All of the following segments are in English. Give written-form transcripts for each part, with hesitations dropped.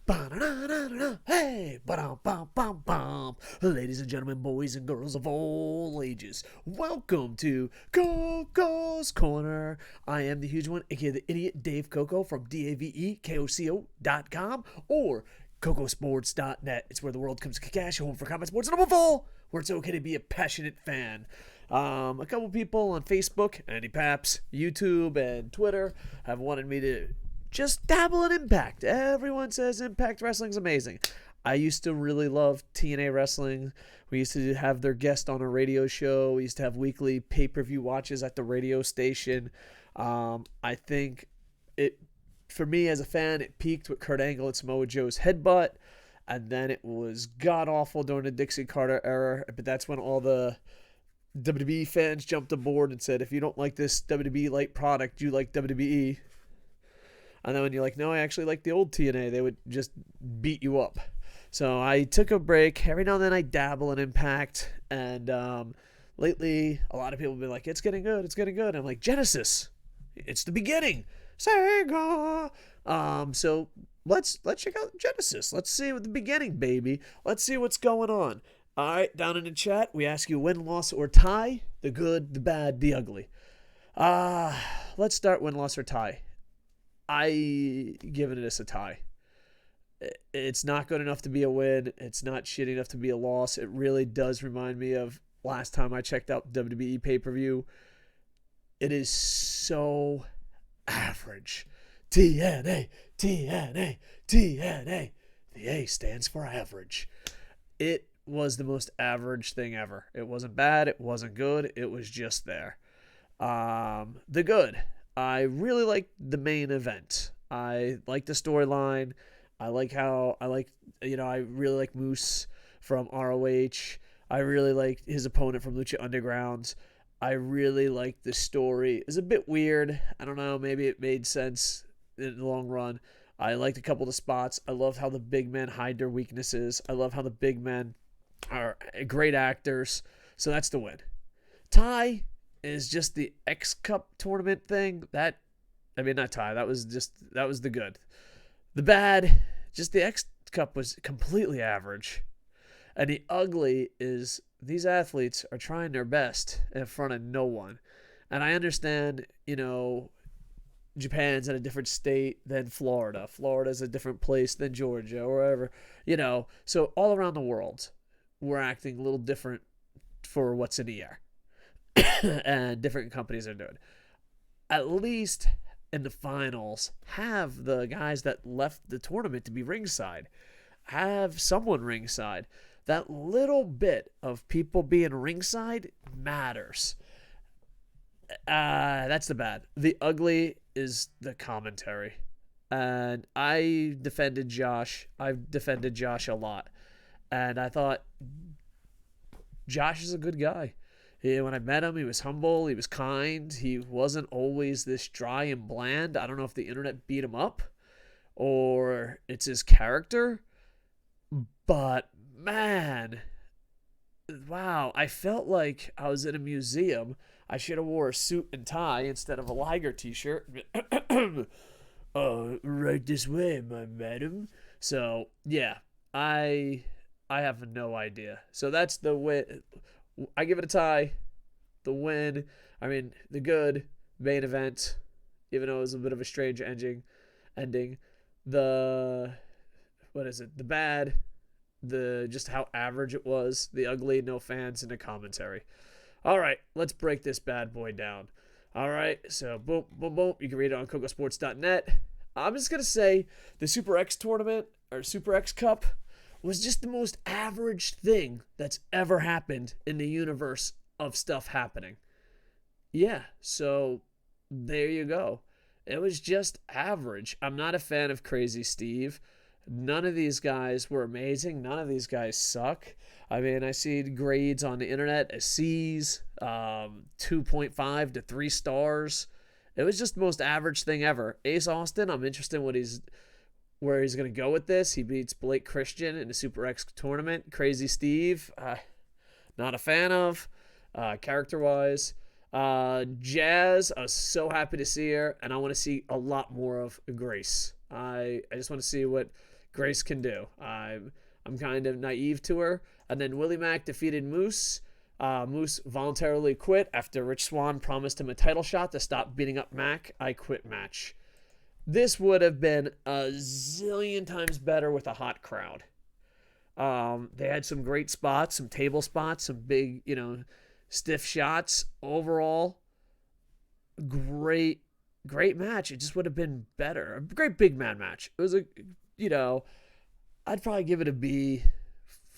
Ba-da-da-da-da-da. Hey, ba-dum-bum-bum-bum. Ladies and gentlemen, boys and girls of all ages, welcome to Koco's Corner. I am the huge one, aka the idiot Dave Koco from DAVEKOCO.com or KocoSports.net. It's where the world comes to cash, home for combat sports, and above all, where it's okay to be a passionate fan. A couple people on Facebook, Andy Paps, YouTube, and Twitter have wanted me to just dabble in Impact. Everyone says Impact Wrestling's amazing. I used to really love TNA Wrestling. We used to have their guest on a radio show. We used to have weekly pay-per-view watches at the radio station. I think it, for me as a fan, it peaked with Kurt Angle and Samoa Joe's headbutt. And then it was god-awful during the Dixie Carter era. But that's when all the WWE fans jumped aboard and said, if you don't like this WWE light product, you like WWE. And then when you're like, no, I actually like the old TNA, they would just beat you up. So I took a break. Every now and then I dabble in Impact. And lately, a lot of people have been like, it's getting good, it's getting good. I'm like, Genesis, it's the beginning. Sega. So let's check out Genesis. Let's see what the beginning, baby. Let's see what's going on. All right, down in the chat, we ask you win, loss, or tie. The good, the bad, the ugly. Let's start win, loss, or tie. I giving this a tie. It's not good enough to be a win. It's not shitty enough to be a loss. It really does remind me of last time I checked out WWE pay-per-view. It is so average. TNA, TNA, TNA. The A stands for average. It was the most average thing ever. It wasn't bad. It wasn't good. It was just there. The good. I really like the main event. I like the storyline. I really like Moose from ROH. I really like his opponent from Lucha Underground. I really like the story. It's a bit weird. I don't know. Maybe it made sense in the long run. I liked a couple of the spots. I love how the big men hide their weaknesses. I love how the big men are great actors. So that's the win. Tie is just the X Cup tournament thing. Not tie. That was the good. The bad, just the X Cup was completely average. And the ugly is these athletes are trying their best in front of no one. And I understand, Japan's in a different state than Florida. Florida's a different place than Georgia or wherever, So all around the world, we're acting a little different for what's in the air. And different companies are doing. At least in the finals, have the guys that left the tournament to be ringside. Have someone ringside. That little bit of people being ringside matters. That's the bad. The ugly is the commentary. And I defended Josh. I've defended Josh a lot. And I thought Josh is a good guy. When I met him, he was humble. He was kind. He wasn't always this dry and bland. I don't know if the internet beat him up or it's his character. But, man, wow. I felt like I was in a museum. I should have wore a suit and tie instead of a Liger t-shirt. Right this way, my madam. So, yeah, I have no idea. So that's the way. I give it a tie. The win. The good main event, even though it was a bit of a strange ending. The bad, just how average it was. The ugly, no fans, and the commentary. All right, let's break this bad boy down. All right, so boom, boom, boom. You can read it on KocoSports.net. I'm just going to say the Super X tournament, or Super X Cup, was just the most average thing that's ever happened in the universe of stuff happening. Yeah, so there you go. It was just average. I'm not a fan of Crazy Steve. None of these guys were amazing. None of these guys suck. I see grades on the internet as C's, 2.5 to 3 stars. It was just the most average thing ever. Ace Austin, I'm interested in where he's going to go with this. He beats Blake Christian in the Super X tournament. Crazy Steve, not a fan of, character-wise. Jazz, I was so happy to see her, and I want to see a lot more of Grace. I just want to see what Grace can do. I'm kind of naive to her. And then Willie Mack defeated Moose. Moose voluntarily quit after Rich Swann promised him a title shot to stop beating up Mack. I quit match. This would have been a zillion times better with a hot crowd. They had some great spots, some table spots, some big, stiff shots. Overall, great match. It just would have been better. A great big man match. It was I'd probably give it a B.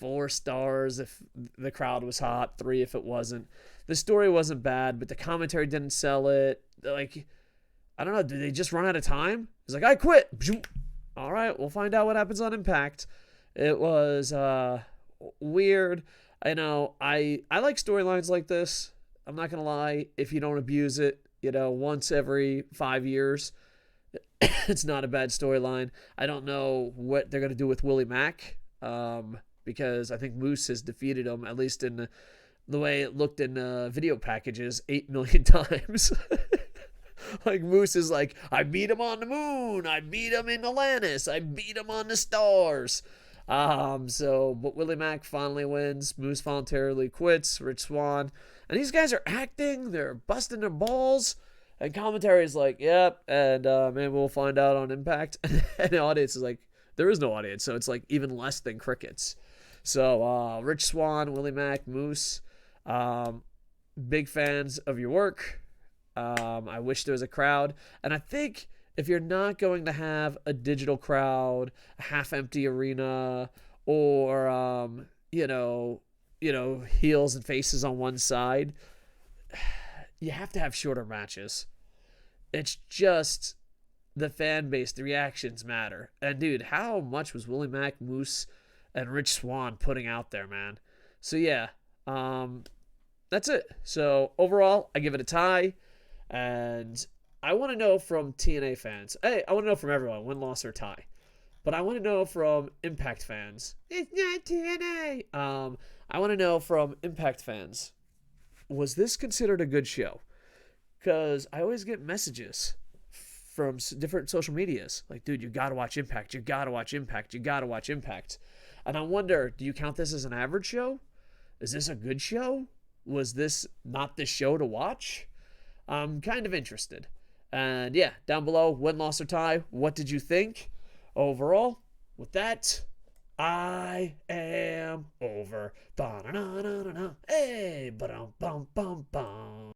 4 stars if the crowd was hot, 3 if it wasn't. The story wasn't bad, but the commentary didn't sell it. Like, I don't know, did they just run out of time? It's like, I quit. All right, we'll find out what happens on Impact. It was weird. I know, I like storylines like this. I'm not going to lie. If you don't abuse it, once every 5 years, it's not a bad storyline. I don't know what they're going to do with Willie Mack. Because I think Moose has defeated him, at least in the way it looked in video packages, 8 million times. Like, Moose is like, I beat him on the moon, I beat him in Atlantis, I beat him on the stars. But Willie Mack finally wins. Moose voluntarily quits. Rich Swann. And these guys are acting, they're busting their balls. And commentary is like, yep, and maybe we'll find out on Impact. And the audience is like, there is no audience, so it's like even less than crickets. So, Rich Swann, Willie Mack, Moose, big fans of your work. I wish there was a crowd. And I think if you're not going to have a digital crowd, a half-empty arena, or, heels and faces on one side, you have to have shorter matches. It's just the fan base, the reactions matter. And, dude, how much was Willie Mack, Moose, and Rich Swann putting out there, man? So, yeah, that's it. So, overall, I give it a tie. And I want to know from TNA fans. Hey, I want to know from everyone, win, loss, or tie. But I want to know from Impact fans. It's not TNA. I want to know from Impact fans, was this considered a good show? Because I always get messages from different social medias. Like, dude, you got to watch Impact. You got to watch Impact. You got to watch Impact. And I wonder, do you count this as an average show? Is this a good show? Was this not the show to watch? I'm kind of interested. And yeah, down below, win, loss, or tie, what did you think? Overall, with that, I am over. Ba-na-na-na-na-na. Hey, ba-dum-bum-bum-bum.